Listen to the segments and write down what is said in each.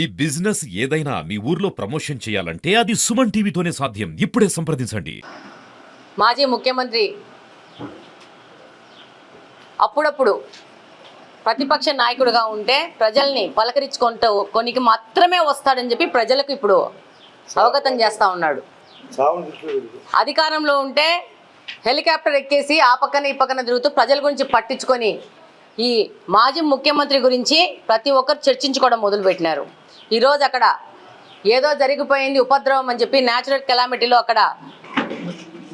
ఈ బిజినెస్ ఏదైనా మీ ఊర్లో ప్రమోషన్ చేయాలంటే అది సుమన్ టీవీతోనే సాధ్యం. ఇప్పుడే సంప్రదించండి. మాజీ ముఖ్యమంత్రి అప్పుడప్పుడు ప్రతిపక్ష నాయకుడిగా ఉంటే ప్రజల్ని పలకరించుకుంటూ కొనికి మాత్రమే వస్తాడని చెప్పి ప్రజలకు ఇప్పుడు అవగతం చేస్తూ ఉన్నాడు. అధికారంలో ఉంటే హెలికాప్టర్ ఎక్కేసి ఆ పక్కన ఈ పక్కన తిరుగుతూ ప్రజల గురించి పట్టించుకొని ఈ మాజీ ముఖ్యమంత్రి గురించి ప్రతి ఒక్కరు చర్చించుకోవడం మొదలుపెట్టినారు. ఈరోజు అక్కడ ఏదో జరిగిపోయింది ఉపద్రవం అని చెప్పి న్యాచురల్ కెలామిటీలో అక్కడ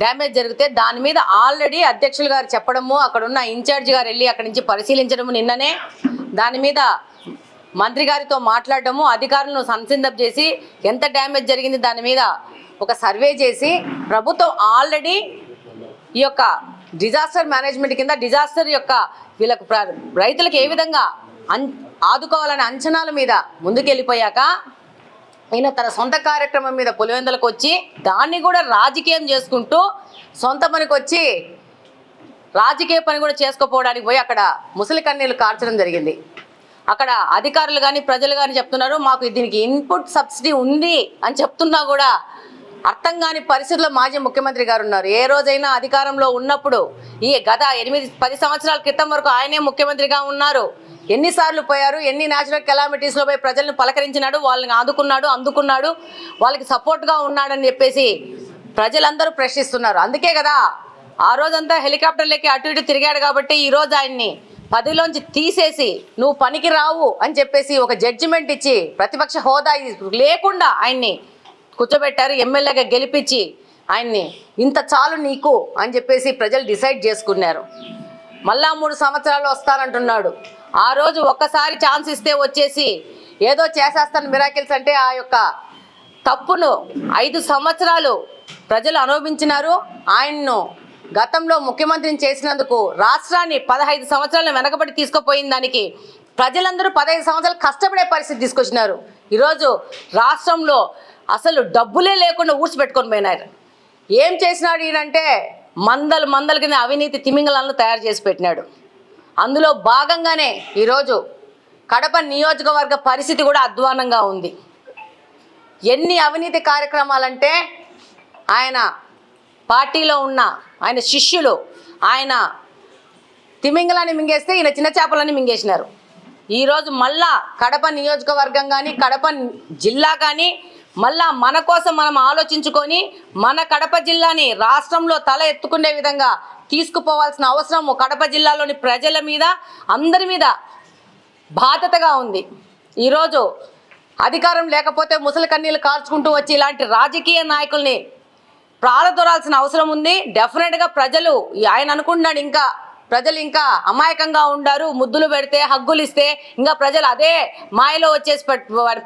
డ్యామేజ్ జరిగితే దాని మీద ఆల్రెడీ అధ్యక్షులు గారు చెప్పడము, అక్కడ ఉన్న ఇన్ఛార్జ్ గారు వెళ్ళి అక్కడి నుంచి పరిశీలించడము, నిన్ననే దాని మీద మంత్రి గారితో మాట్లాడడము, అధికారులను సంసిద్ధం చేసి ఎంత డ్యామేజ్ జరిగింది దాని మీద ఒక సర్వే చేసి ప్రభుత్వం ఆల్రెడీ ఈ యొక్క డిజాస్టర్ మేనేజ్మెంట్ కింద డిజాస్టర్ యొక్క వీళ్ళకు రైతులకు ఏ విధంగా ఆదుకోవాలనే అంచనాల మీద ముందుకెళ్ళిపోయాక ఈయన తన సొంత కార్యక్రమం మీద పులివెందులకు వచ్చి దాన్ని కూడా రాజకీయం చేసుకుంటూ సొంత పనికి వచ్చి రాజకీయ పని కూడా చేసుకోపోవడానికి పోయి అక్కడ ముసలి కన్నీళ్ళు కార్చడం జరిగింది. అక్కడ అధికారులు కానీ ప్రజలు కానీ చెప్తున్నారు మాకు దీనికి ఇన్పుట్ సబ్సిడీ ఉంది అని చెప్తున్నా కూడా అర్థం కాని పరిస్థితుల్లో మాజీ ముఖ్యమంత్రి గారు ఉన్నారు. ఏ రోజైనా అధికారంలో ఉన్నప్పుడు ఈ గత 8-10 సంవత్సరాల క్రితం వరకు ఆయనే ముఖ్యమంత్రిగా ఉన్నారు. ఎన్నిసార్లు పోయారు, ఎన్ని న్యాచురల్ కెలామిటీస్లో పోయి ప్రజలను పలకరించినాడు, వాళ్ళని అందుకున్నాడు, వాళ్ళకి సపోర్ట్గా ఉన్నాడని చెప్పేసి ప్రజలందరూ ప్రశ్నిస్తున్నారు. అందుకే కదా ఆ రోజంతా హెలికాప్టర్లకి అటు ఇటు తిరిగాడు కాబట్టి ఈరోజు ఆయన్ని పదవిలోంచి తీసేసి నువ్వు పనికి రావు అని చెప్పేసి ఒక జడ్జిమెంట్ ఇచ్చి ప్రతిపక్ష హోదా లేకుండా ఆయన్ని కూర్చోబెట్టారు. ఎమ్మెల్యేగా గెలిపించి ఆయన్ని ఇంత చాలు నీకు అని చెప్పేసి ప్రజలు డిసైడ్ చేసుకున్నారు. మళ్ళా 3 సంవత్సరాలు వస్తానంటున్నాడు. ఆ రోజు ఒక్కసారి ఛాన్స్ ఇస్తే వచ్చేసి ఏదో చేసేస్తాను మిరాకిల్స్ అంటే ఆ యొక్క తప్పును 5 సంవత్సరాలు ప్రజలు అనుభవించినారు. ఆయన్ను గతంలో ముఖ్యమంత్రిని చేసినందుకు రాష్ట్రాన్ని 15 సంవత్సరాలు వెనకబడి తీసుకుపోయిన దానికి ప్రజలందరూ 15 సంవత్సరాలు కష్టపడే పరిస్థితి తీసుకొచ్చినారు. ఈరోజు రాష్ట్రంలో అసలు డబ్బులే లేకుండా ఊడ్చిపెట్టుకొని పోయినారు. ఏం చేసినాడు ఈయనంటే మందల కింద అవినీతి తిమింగలాలను తయారు చేసి పెట్టినాడు. అందులో భాగంగానే ఈరోజు కడప నియోజకవర్గ పరిస్థితి కూడా అధ్వానంగా ఉంది. ఎన్ని అవినీతి కార్యక్రమాలంటే ఆయన పార్టీలో ఉన్న ఆయన శిష్యులు ఆయన తిమింగలాన్ని మింగేస్తే ఈయన చిన్న చేపలని మింగేసినారు. ఈరోజు మళ్ళా కడప నియోజకవర్గం కానీ కడప జిల్లా కానీ మళ్ళా మన కోసం మనం ఆలోచించుకొని మన కడప జిల్లాని రాష్ట్రంలో తల ఎత్తుకునే విధంగా తీసుకుపోవాల్సిన అవసరం కడప జిల్లాలోని ప్రజల మీద అందరి మీద బాధ్యతగా ఉంది. ఈరోజు అధికారం లేకపోతే ముసలి కన్నీళ్ళు కార్చుకుంటూ వచ్చి ఇలాంటి రాజకీయ నాయకుల్ని ప్రాలదొరాల్సిన అవసరం ఉంది. డెఫినెట్గా ప్రజలు ఆయన అనుకుంటున్నాడు ఇంకా ప్రజలు ఇంకా అమాయకంగా ఉండారు, ముద్దులు పెడితే హగ్గులు ఇస్తే ఇంకా ప్రజలు అదే మాయలో వచ్చేసి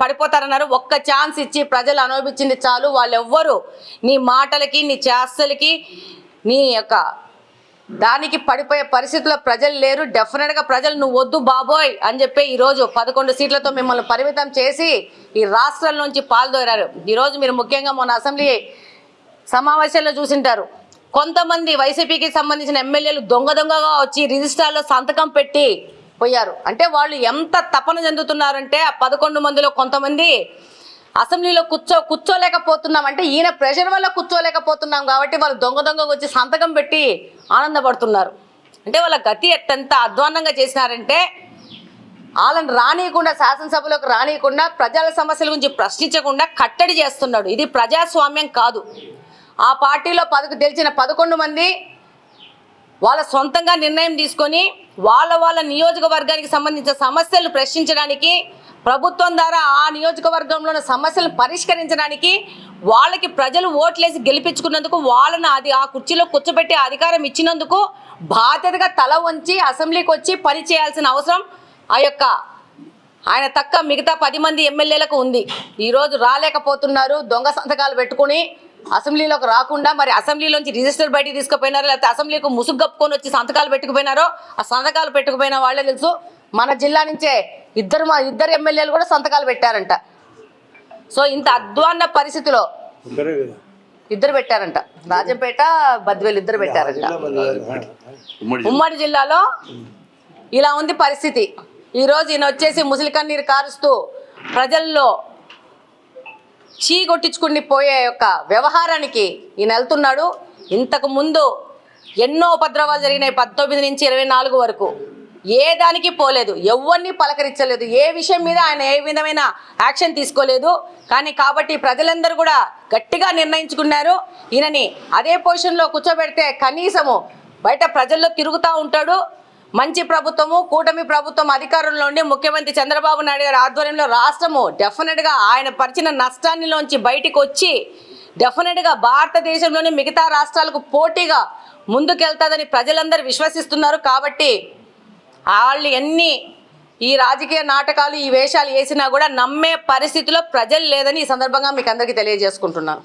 పడిపోతారన్నారు. ఒక్క ఛాన్స్ ఇచ్చి ప్రజలు అనుభవించింది చాలు. వాళ్ళు ఎవ్వరు నీ మాటలకి నీ చేష్టలకి నీ యొక్క దానికి పడిపోయే పరిస్థితుల్లో ప్రజలు లేరు. డెఫినెట్గా ప్రజలు నువ్వు వద్దు బాబోయ్ అని చెప్పి ఈరోజు 11 సీట్లతో మిమ్మల్ని పరిమితం చేసి ఈ రాష్ట్రాల నుంచి పాల్దోరారు. ఈరోజు మీరు ముఖ్యంగా మొన్న అసెంబ్లీ సమావేశాల్లో చూసింటారు. కొంతమంది వైసీపీకి సంబంధించిన ఎమ్మెల్యేలు దొంగగా వచ్చి రిజిస్ట్రార్లో సంతకం పెట్టి పోయారు. అంటే వాళ్ళు ఎంత తపన చెందుతున్నారంటే ఆ 11 మందిలో కొంతమంది అసెంబ్లీలో కూర్చోలేకపోతున్నాం అంటే ఈయన ప్రెషర్ వల్ల కూర్చోలేకపోతున్నాం కాబట్టి వాళ్ళు దొంగగా వచ్చి సంతకం పెట్టి ఆనందపడుతున్నారు. అంటే వాళ్ళ గతి ఎంత అధ్వాన్నంగా చేసినారంటే వాళ్ళని రానియకుండా శాసనసభలోకి రానియకుండా ప్రజల సమస్యల గురించి ప్రశ్నించకుండా కట్టడి చేస్తున్నాడు. ఇది ప్రజాస్వామ్యం కాదు. ఆ పార్టీలో గెలిచిన 11 మంది వాళ్ళ సొంతంగా నిర్ణయం తీసుకొని వాళ్ళ నియోజకవర్గానికి సంబంధించిన సమస్యలు ప్రశ్నించడానికి ప్రభుత్వం ద్వారా ఆ నియోజకవర్గంలోని సమస్యలను పరిష్కరించడానికి వాళ్ళకి ప్రజలు ఓట్లేసి గెలిపించుకున్నందుకు వాళ్ళని ఆ కుర్చీలో కూర్చోబెట్టి అధికారం ఇచ్చినందుకు బాధ్యతగా తల వంచి అసెంబ్లీకి వచ్చి పని చేయాల్సిన అవసరం ఆ యొక్క ఆయన తక్క మిగతా 10 మంది ఎమ్మెల్యేలకు ఉంది. ఈరోజు రాలేకపోతున్నారు. దొంగ సంతకాలు పెట్టుకుని అసెంబ్లీలోకి రాకుండా మరి అసెంబ్లీలోంచి రిజిస్టర్ బయటికి తీసుకుపోయినారో లేకపోతే అసెంబ్లీకి ముసుగు కప్పుకొని వచ్చి సంతకాలు పెట్టుకుపోయినారో ఆ సంతకాలు పెట్టుకుపోయిన వాళ్ళే తెలుసు. మన జిల్లా నుంచే ఇద్దరు ఎమ్మెల్యేలు కూడా సంతకాలు పెట్టారంట. సో ఇంత అధ్వాన్న పరిస్థితిలో ఇద్దరు పెట్టారంట, రాజంపేట బద్వేలు ఇద్దరు పెట్టారంట. ఉమ్మడి జిల్లాలో ఇలా ఉంది పరిస్థితి. ఈరోజు ఈయన వచ్చేసి ముసలి కన్నీరు కారుస్తూ ప్రజల్లో చీ కొట్టించుకుని పోయే యొక్క వ్యవహారానికి ఈయన వెళ్తున్నాడు. ఇంతకు ముందు ఎన్నో ఉపద్రవాలు జరిగినాయి 19 నుంచి 24 వరకు. ఏ దానికి పోలేదు, ఎవరిని పలకరించలేదు, ఏ విషయం మీద ఆయన ఏ విధమైన యాక్షన్ తీసుకోలేదు. కాబట్టి ప్రజలందరూ కూడా గట్టిగా నిర్ణయించుకున్నారు, ఈయనని అదే పొజిషన్లో కూర్చోబెడితే కనీసము బయట ప్రజల్లో తిరుగుతూ ఉంటాడు. మంచి ప్రభుత్వము, కూటమి ప్రభుత్వం అధికారంలో ఉండి ముఖ్యమంత్రి చంద్రబాబు నాయుడు గారి ఆధ్వర్యంలో రాష్ట్రము డెఫినెట్గా ఆయన పరిచిన నష్టాన్నిలోంచి బయటికి వచ్చి డెఫినెట్గా భారతదేశంలోని మిగతా రాష్ట్రాలకు పోటీగా ముందుకెళ్తాదని ప్రజలందరూ విశ్వసిస్తున్నారు. కాబట్టి వాళ్ళు ఎన్ని ఈ రాజకీయ నాటకాలు ఈ వేషాలు వేసినా కూడా నమ్మే పరిస్థితిలో ప్రజలు లేదని ఈ సందర్భంగా మీకు అందరికీ తెలియజేసుకుంటున్నాను.